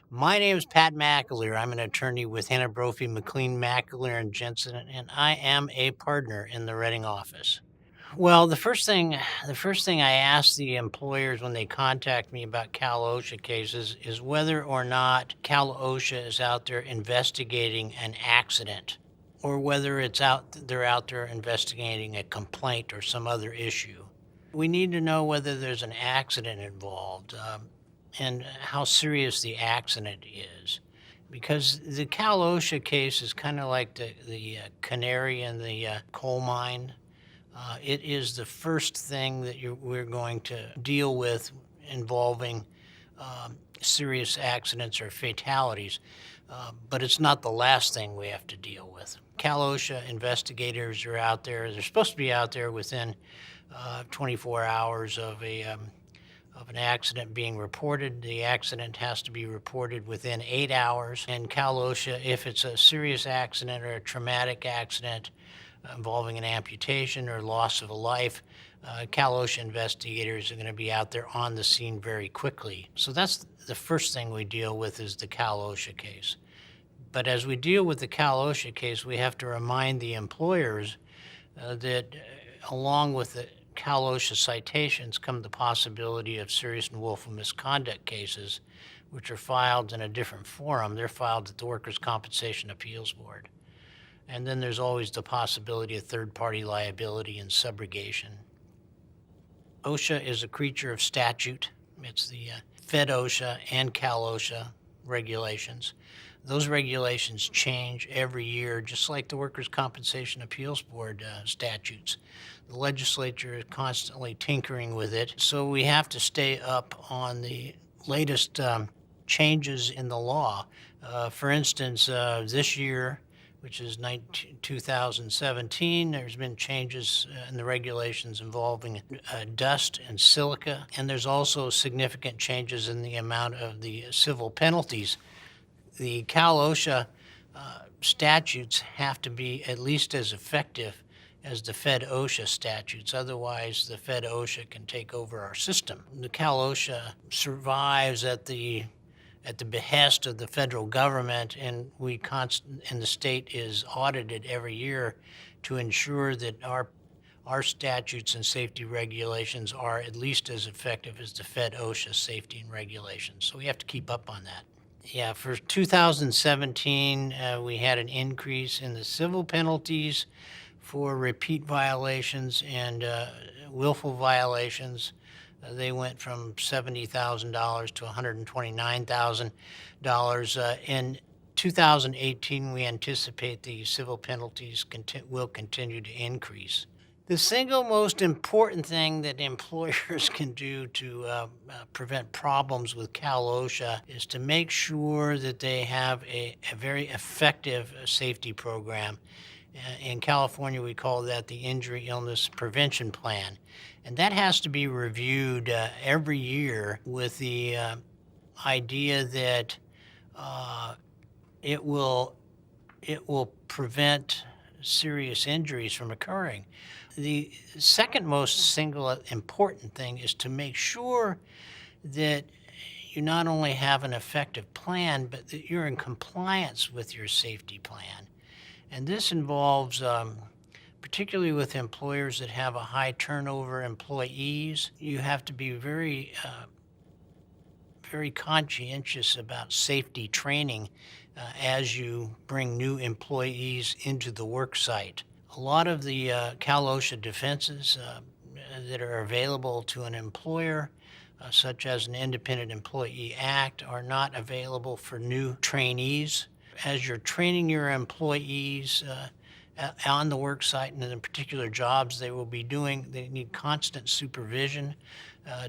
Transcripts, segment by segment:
My name is Pat McAleer. I'm an attorney with Hannah Brophy, McLean, McAleer, and Jensen, and I am a partner in the Reading office. Well, the first thing I ask the employers when they contact me about Cal OSHA cases is whether or not Cal OSHA is out there investigating an accident, or whether they're out there investigating a complaint or some other issue. We need to know whether there's an accident involved. And how serious the accident is. Because the Cal OSHA case is kind of like the canary in the coal mine. It is the first thing that we're going to deal with involving serious accidents or fatalities, but it's not the last thing we have to deal with. Cal OSHA investigators are out there. They're supposed to be out there within 24 hours of an accident being reported. The accident has to be reported within 8 hours. And Cal OSHA, if it's a serious accident or a traumatic accident involving an amputation or loss of a life, Cal OSHA investigators are going to be out there on the scene very quickly. So that's the first thing we deal with, is the Cal OSHA case. But as we deal with the Cal OSHA case, we have to remind the employers that along with the Cal OSHA citations come the possibility of serious and willful misconduct cases, which are filed in a different forum. They're filed at the Workers' Compensation Appeals Board. And then there's always the possibility of third-party liability and subrogation. OSHA is a creature of statute. It's the Fed OSHA and Cal OSHA regulations. Those regulations change every year, just like the Workers' Compensation Appeals Board statutes. The legislature is constantly tinkering with it, so we have to stay up on the latest changes in the law. For instance, this year, which is 2017, there's been changes in the regulations involving dust and silica, and there's also significant changes in the amount of the civil penalties. The Cal OSHA statutes have to be at least as effective as the Fed OSHA statutes. Otherwise, the Fed OSHA can take over our system. The Cal OSHA survives at the behest of the federal government, and and the state is audited every year to ensure that our statutes and safety regulations are at least as effective as the Fed OSHA safety and regulations. So we have to keep up on that. Yeah, for 2017, we had an increase in the civil penalties for repeat violations and willful violations. They went from $70,000 to $129,000. In 2018, we anticipate the civil penalties will continue to increase. The single most important thing that employers can do to prevent problems with Cal OSHA is to make sure that they have a very effective safety program. In California, we call that the Injury Illness Prevention Plan. And that has to be reviewed every year with the idea that it will prevent serious injuries from occurring. The second most single important thing is to make sure that you not only have an effective plan, but that you're in compliance with your safety plan. And this involves, particularly with employers that have a high turnover employees, you have to be very conscientious about safety training as you bring new employees into the work site. A lot of the Cal OSHA defenses that are available to an employer, such as an Independent Employee Act, are not available for new trainees. As you're training your employees on the work site and in the particular jobs they will be doing, they need constant supervision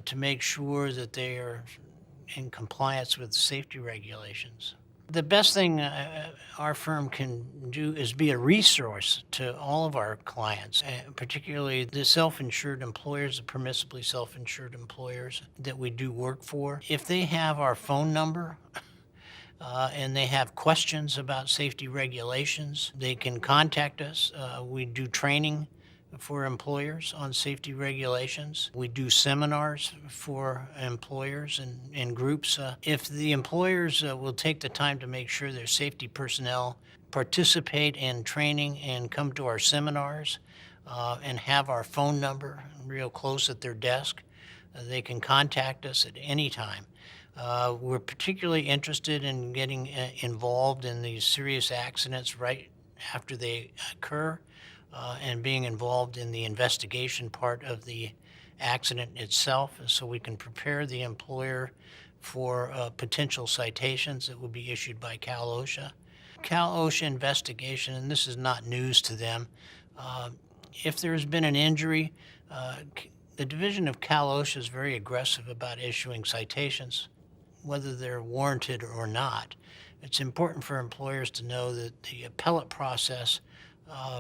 to make sure that they are in compliance with safety regulations. The best thing our firm can do is be a resource to all of our clients, particularly the self-insured employers, the permissibly self-insured employers that we do work for. If they have our phone number and they have questions about safety regulations, they can contact us. We do training for employers on safety regulations. We do seminars for employers and groups. If the employers will take the time to make sure their safety personnel participate in training and come to our seminars and have our phone number real close at their desk, they can contact us at any time. We're particularly interested in getting involved in these serious accidents right after they occur and being involved in the investigation part of the accident itself so we can prepare the employer for potential citations that will be issued by CAL OSHA. CAL OSHA investigation, and this is not news to them, if there's been an injury, the division of CAL OSHA is very aggressive about issuing citations, whether they're warranted or not. It's important for employers to know that the appellate process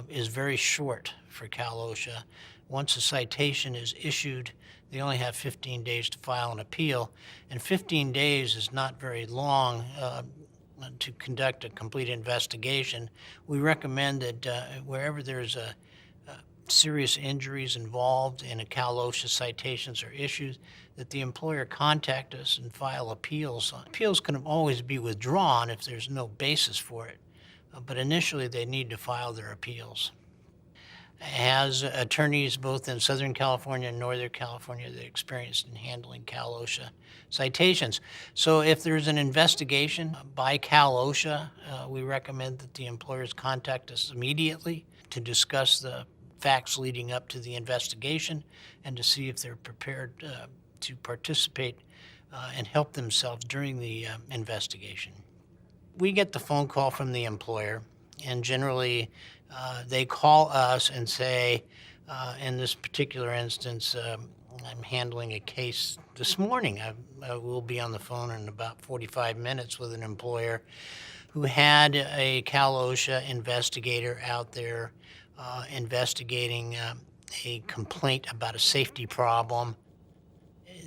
is very short for CAL OSHA. Once a citation is issued, they only have 15 days to file an appeal, and 15 days is not very long to conduct a complete investigation. We recommend that wherever there's a serious injuries involved and a CAL OSHA citations are issued, that the employer contact us and file appeals. Appeals can always be withdrawn if there's no basis for it, but initially they need to file their appeals. Has attorneys both in Southern California and Northern California that are experienced in handling CAL OSHA citations. So if there's an investigation by CAL OSHA, we recommend that the employers contact us immediately to discuss the facts leading up to the investigation and to see if they're prepared to participate and help themselves during the investigation. We get the phone call from the employer, and generally they call us and say, in this particular instance, I'm handling a case this morning. I will be on the phone in about 45 minutes with an employer who had a CAL OSHA investigator out there investigating a complaint about a safety problem.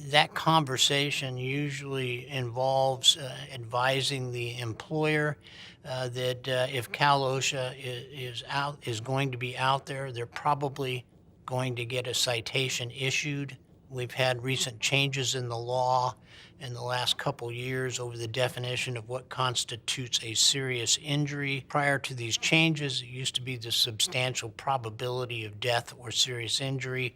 That conversation usually involves advising the employer that if CAL OSHA is going to be out there, they're probably going to get a citation issued. We've had recent changes in the law in the last couple years over the definition of what constitutes a serious injury. Prior to these changes, it used to be the substantial probability of death or serious injury.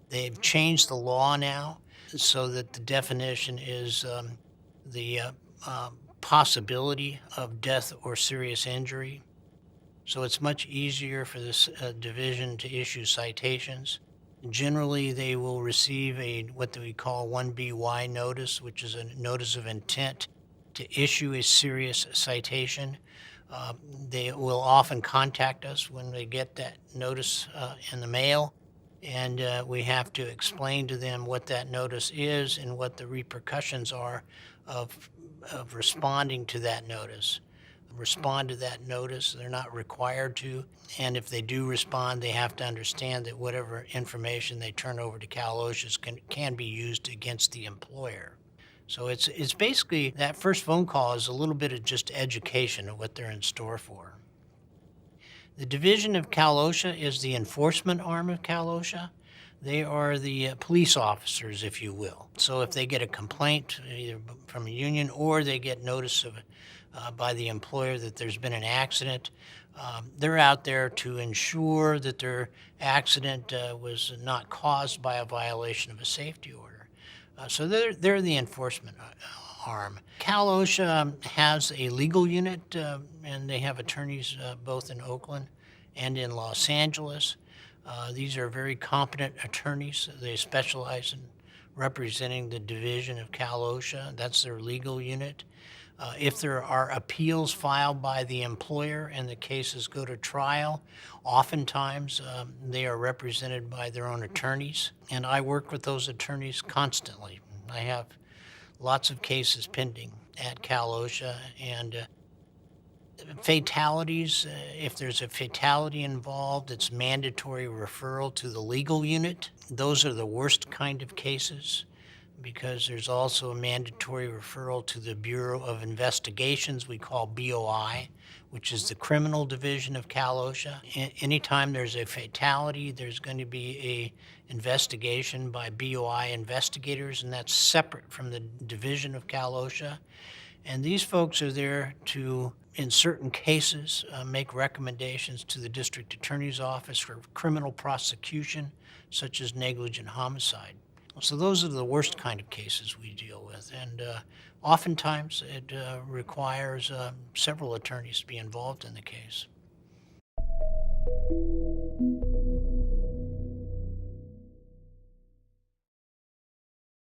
They've changed the law now so that the definition is the possibility of death or serious injury. So it's much easier for this division to issue citations. Generally, they will receive what we call 1BY notice, which is a notice of intent to issue a serious citation. They will often contact us when they get that notice in the mail, and we have to explain to them what that notice is and what the repercussions are of responding to that notice. Respond to that notice. They're not required to. And if they do respond, they have to understand that whatever information they turn over to CAL OSHA can be used against the employer. So it's basically that first phone call is a little bit of just education of what they're in store for. The division of CAL OSHA is the enforcement arm of CAL OSHA. They are the police officers, if you will. So if they get a complaint either from a union or they get notice of by the employer that there's been an accident, they're out there to ensure that their accident was not caused by a violation of a safety order. So they're the enforcement arm. CAL OSHA has a legal unit, and they have attorneys both in Oakland and in Los Angeles. These are very competent attorneys. They specialize in representing the division of CAL OSHA. That's their legal unit. If there are appeals filed by the employer and the cases go to trial, oftentimes they are represented by their own attorneys, and I work with those attorneys constantly. I have lots of cases pending at CAL OSHA, and fatalities, if there's a fatality involved, it's mandatory referral to the legal unit. Those are the worst kind of cases because there's also a mandatory referral to the Bureau of Investigations, we call BOI, which is the criminal division of CAL OSHA. Anytime there's a fatality, there's going to be a investigation by BOI investigators, and that's separate from the division of CAL OSHA. And these folks are there to, in certain cases, make recommendations to the district attorney's office for criminal prosecution, such as negligent homicide. So those are the worst kind of cases we deal with. And oftentimes it requires several attorneys to be involved in the case.